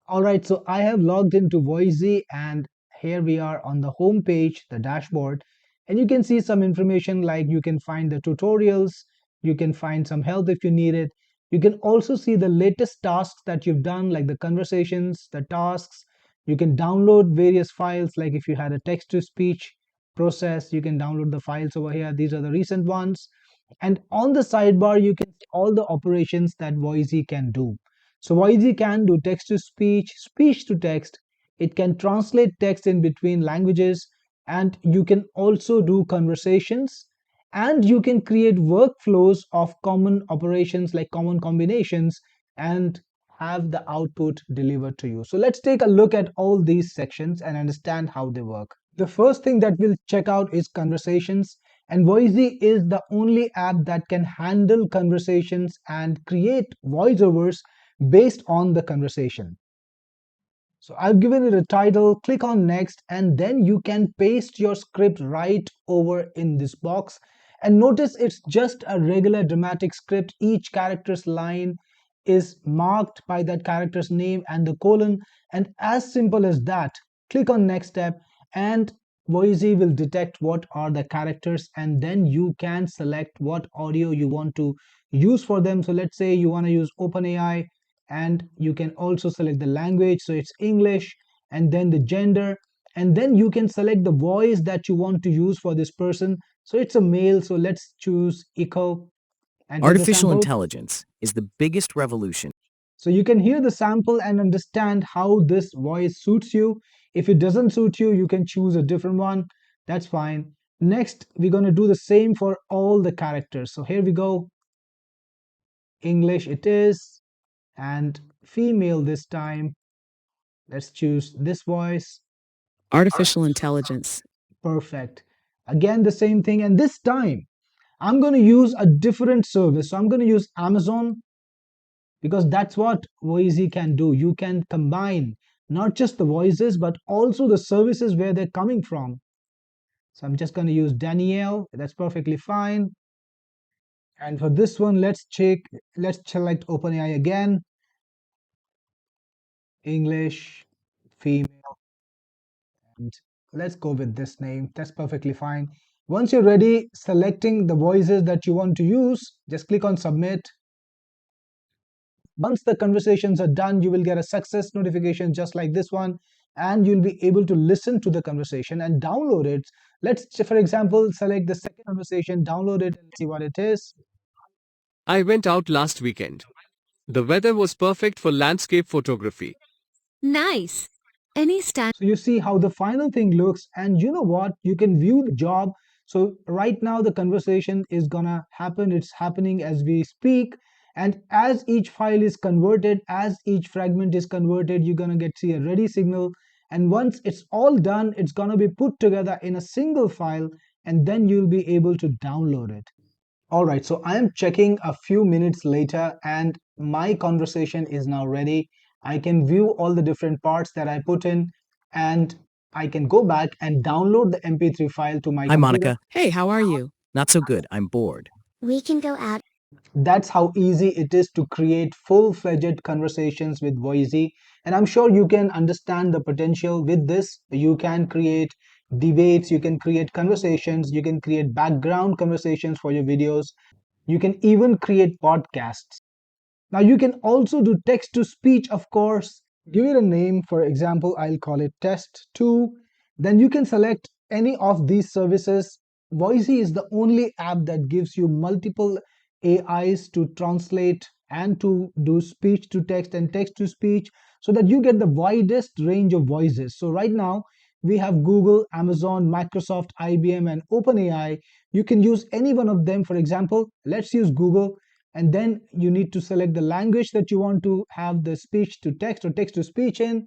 All right, so I have logged into Voisi and here we are on the home page, the dashboard, and you can see some information like you can find the tutorials, you can find some help if you need it. You can also see the latest tasks that you've done, like the conversations, the tasks. You can download various files, like if you had a text to speech process, you can download the files over here. These are the recent ones. And on the sidebar, you can see all the operations that Voisi can do. So Voisi can do text to speech, speech to text. It can translate text in between languages, and you can also do conversations, and you can create workflows of common operations like common combinations and have the output delivered to you. So let's take a look at all these sections and understand how they work. The first thing that we'll check out is conversations, and Voisi is the only app that can handle conversations and create voiceovers based on the conversation. So I've given it a title, click on next, and then you can paste your script right over in this box. And notice it's just a regular dramatic script. Each character's line is marked by that character's name and the colon. And as simple as that, click on next step and Voisi will detect what are the characters, and then you can select what audio you want to use for them. So let's say you want to use OpenAI, and you can also select the language, so it's English, and then the gender, and then you can select the voice that you want to use for this person. So it's a male, so let's choose echo and hear the Artificial sample. intelligence is the biggest revolution. So you can hear the sample and understand how this voice suits you. If it doesn't suit you, you can choose a different one. That's fine. Next, we're going to do the same for all the characters. So here we go. English it is, and female this time. Let's choose this voice. Artificial intelligence. Perfect. Again, the same thing. And this time, I'm going to use a different service. So I'm going to use Amazon because that's what Voisi can do. You can combine not just the voices, but also the services where they're coming from. So I'm just going to use Danielle. That's perfectly fine. And for this one, let's select OpenAI again. English, female. And let's go with this name. That's perfectly fine. Once you're ready selecting the voices that you want to use, just click on submit. Once the conversations are done, you will get a success notification just like this one, and you'll be able to listen to the conversation and download it. Let's, for example, select the second conversation, download it, and see what it is. I went out last weekend. The weather was perfect for landscape photography. Nice. Any stand So you see how the final thing looks, and you know what? You can view the job. So right now the conversation is gonna happen. It's happening as we speak. And as each file is converted, as each fragment is converted, you're gonna get see a ready signal. And once it's all done, it's gonna be put together in a single file, and then you'll be able to download it. All right, so I am checking a few minutes later and my conversation is now ready. I can view all the different parts that I put in, and I can go back and download the MP3 file to my Hi, computer. Monica. Hey, how are you? Not so good. I'm bored. we can go out. That's how easy it is to create full-fledged conversations with Voisi. And I'm sure you can understand the potential with this. You can create debates, you can create conversations, you can create background conversations for your videos. You can even create podcasts. Now you can also do text to speech, of course. Give it a name. For example, I'll call it test 2. Then you can select any of these services. Voisi is the only app that gives you multiple AIs to translate and to do speech to text and text to speech, so that you get the widest range of voices. So right now we have Google, Amazon, Microsoft, IBM, and OpenAI. You can use any one of them. For example, let's use Google, and then you need to select the language that you want to have the speech to text or text to speech in,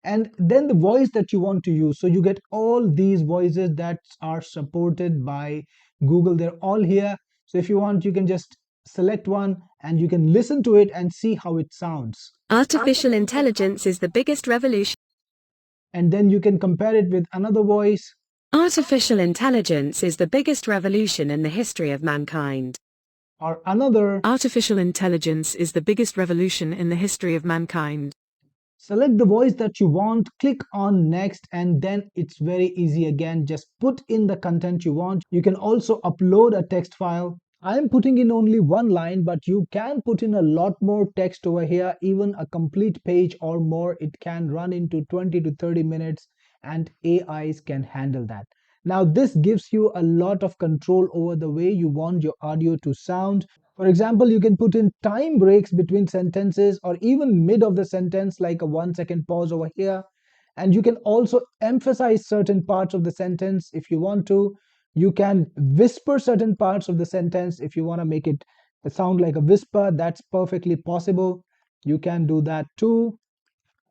and then the voice that you want to use. So you get all these voices that are supported by Google. They're all here. So if you want, you can just select one and you can listen to it and see how it sounds. Artificial intelligence is the biggest revolution. And then you can compare it with another voice. Artificial intelligence is the biggest revolution in the history of mankind. Or another. Artificial intelligence is the biggest revolution in the history of mankind. Select the voice that you want, click on next, and then it's very easy again. Just put in the content you want. You can also upload a text file. I am putting in only one line, but you can put in a lot more text over here, even a complete page or more. It can run into 20 to 30 minutes and AIs can handle that. Now, this gives you a lot of control over the way you want your audio to sound. For example, you can put in time breaks between sentences or even mid of the sentence, like a 1 second pause over here. And you can also emphasize certain parts of the sentence if you want to. You can whisper certain parts of the sentence if you want to make it sound like a whisper. That's perfectly possible. You can do that too.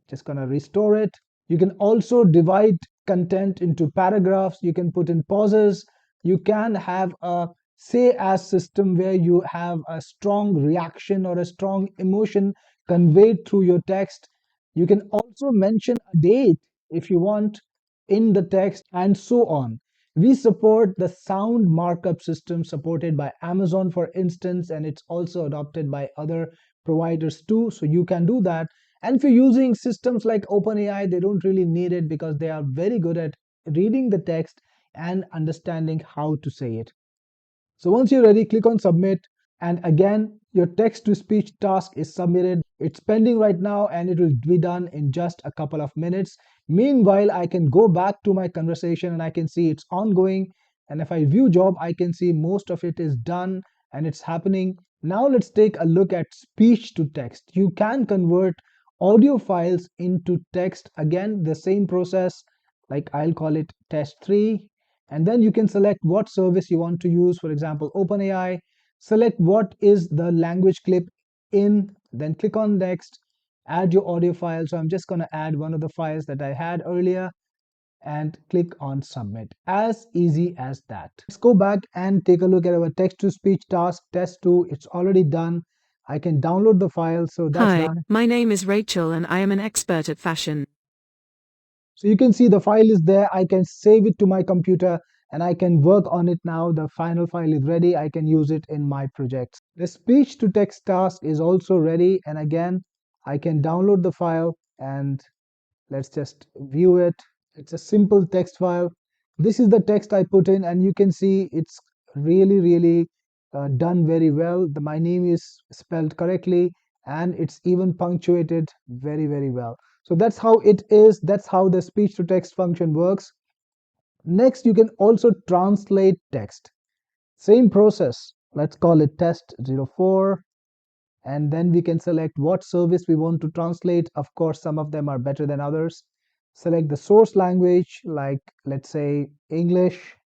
Just gonna restore it. You can also divide content into paragraphs. You can put in pauses. You can have a say as system where you have a strong reaction or a strong emotion conveyed through your text. You can also mention a date if you want in the text, and so on. We support the sound markup system supported by Amazon, for instance, and it's also adopted by other providers too. So you can do that. And if you're using systems like OpenAI, they don't really need it because they are very good at reading the text and understanding how to say it. So once you're ready, click on submit. And again, your text to speech task is submitted. It's pending right now and it will be done in just a couple of minutes. Meanwhile, I can go back to my conversation and I can see it's ongoing. And if I view job, I can see most of it is done and it's happening. Now let's take a look at speech to text. You can convert audio files into text. Again, the same process, like I'll call it test 3. And then you can select what service you want to use, for example, OpenAI. Select what is the language clip in, then click on next, add your audio file. So I'm just going to add one of the files that I had earlier and click on submit. As easy as that. Let's go back and take a look at our text to speech task test 2. It's already done. I can download the file, so that's Hi, done. my name is Rachel and I am an expert at fashion. So you can see the file is there. I can save it to my computer and I can work on it now. The final file is ready. I can use it in my projects. The speech to text task is also ready. And again, I can download the file and let's just view it. It's a simple text file. This is the text I put in and you can see it's really done very well. My name is spelled correctly and it's even punctuated very well. So that's how it is. That's how the speech to text function works. Next, you can also translate text. Same process. Let's call it test 04. And then we can select what service we want to translate. Of course, some of them are better than others. Select the source language, like let's say English,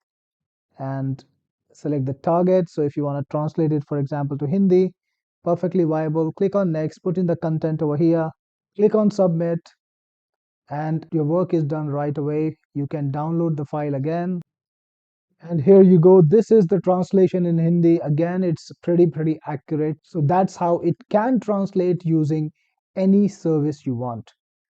and select the target. So if you want to translate it, for example, to Hindi, perfectly viable. Click on next, put in the content over here, click on submit, and your work is done right away. You can download the file again. And here you go. This is the translation in Hindi. Again, it's pretty accurate. So that's how it can translate using any service you want.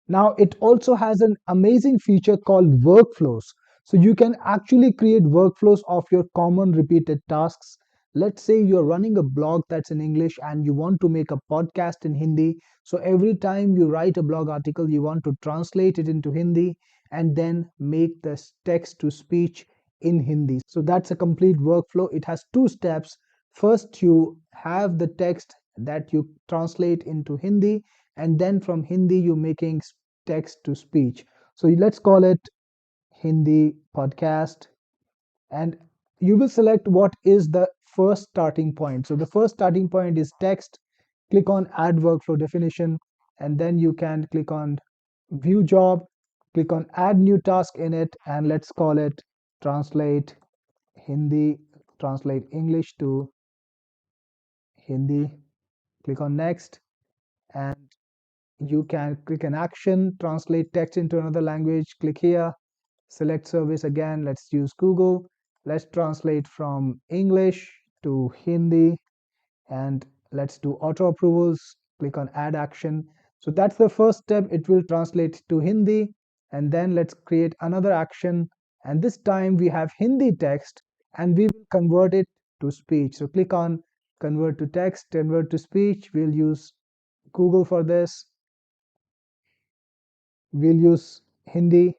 Now, it also has an amazing feature called workflows. So you can actually create workflows of your common repeated tasks. Let's say you're running a blog that's in English and you want to make a podcast in Hindi. So every time you write a blog article, you want to translate it into Hindi and then make the text to speech in Hindi. So that's a complete workflow. It has two steps. First, you have the text that you translate into Hindi, and then from Hindi, you're making text to speech. So let's call it Hindi podcast, and you will select what is the first starting point. So the first starting point is text. Click on add workflow definition, and then you can click on view job, click on add new task in it, and let's call it translate Hindi, translate English to Hindi. Click on next, and you can click an action, translate text into another language. Click here, select service again. Let's use Google. Let's translate from English to Hindi, and let's do auto approvals. Click on add action. So that's the first step. It will translate to Hindi, and then let's create another action, and this time we have Hindi text and we will convert it to speech. So click on convert to text, convert to speech. We'll use Google for this. We'll use Hindi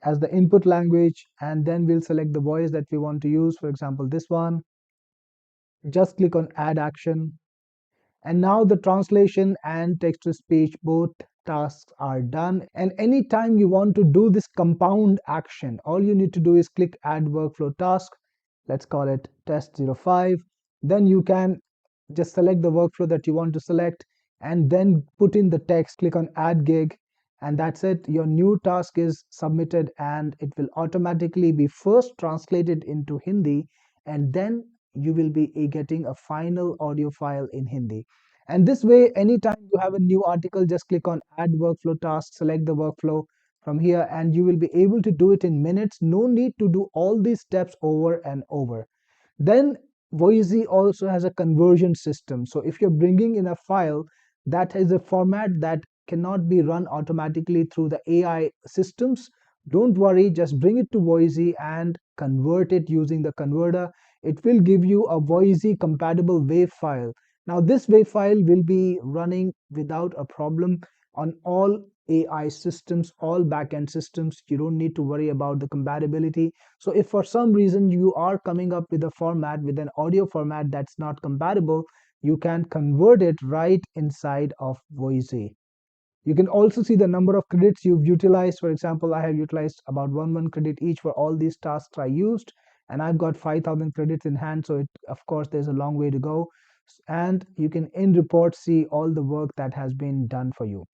as the input language, and then we'll select the voice that we want to use. For example, this one. Just click on add action. And now the translation and text to speech, both tasks are done. And anytime you want to do this compound action, all you need to do is click add workflow task. Let's call it test 05. Then you can just select the workflow that you want to select and then put in the text, click on add gig, and that's it. Your new task is submitted and it will automatically be first translated into Hindi, and then you will be getting a final audio file in Hindi. And this way, anytime you have a new article, just click on add workflow task, select the workflow from here, and you will be able to do it in minutes. No need to do all these steps over and over. Then Voisi also has a conversion system. So if you're bringing in a file that has a format that cannot be run automatically through the AI systems, don't worry, just bring it to Voisi and convert it using the converter. It will give you a Voisi compatible WAV file. Now this WAV file will be running without a problem on all AI systems, all backend systems. You don't need to worry about the compatibility. So if for some reason you are coming up with a format, with an audio format that's not compatible, you can convert it right inside of Voisi. You can also see the number of credits you've utilized. For example, I have utilized about one credit each for all these tasks I used, and I've got 5,000 credits in hand. So of course, there's a long way to go. And you can in report see all the work that has been done for you.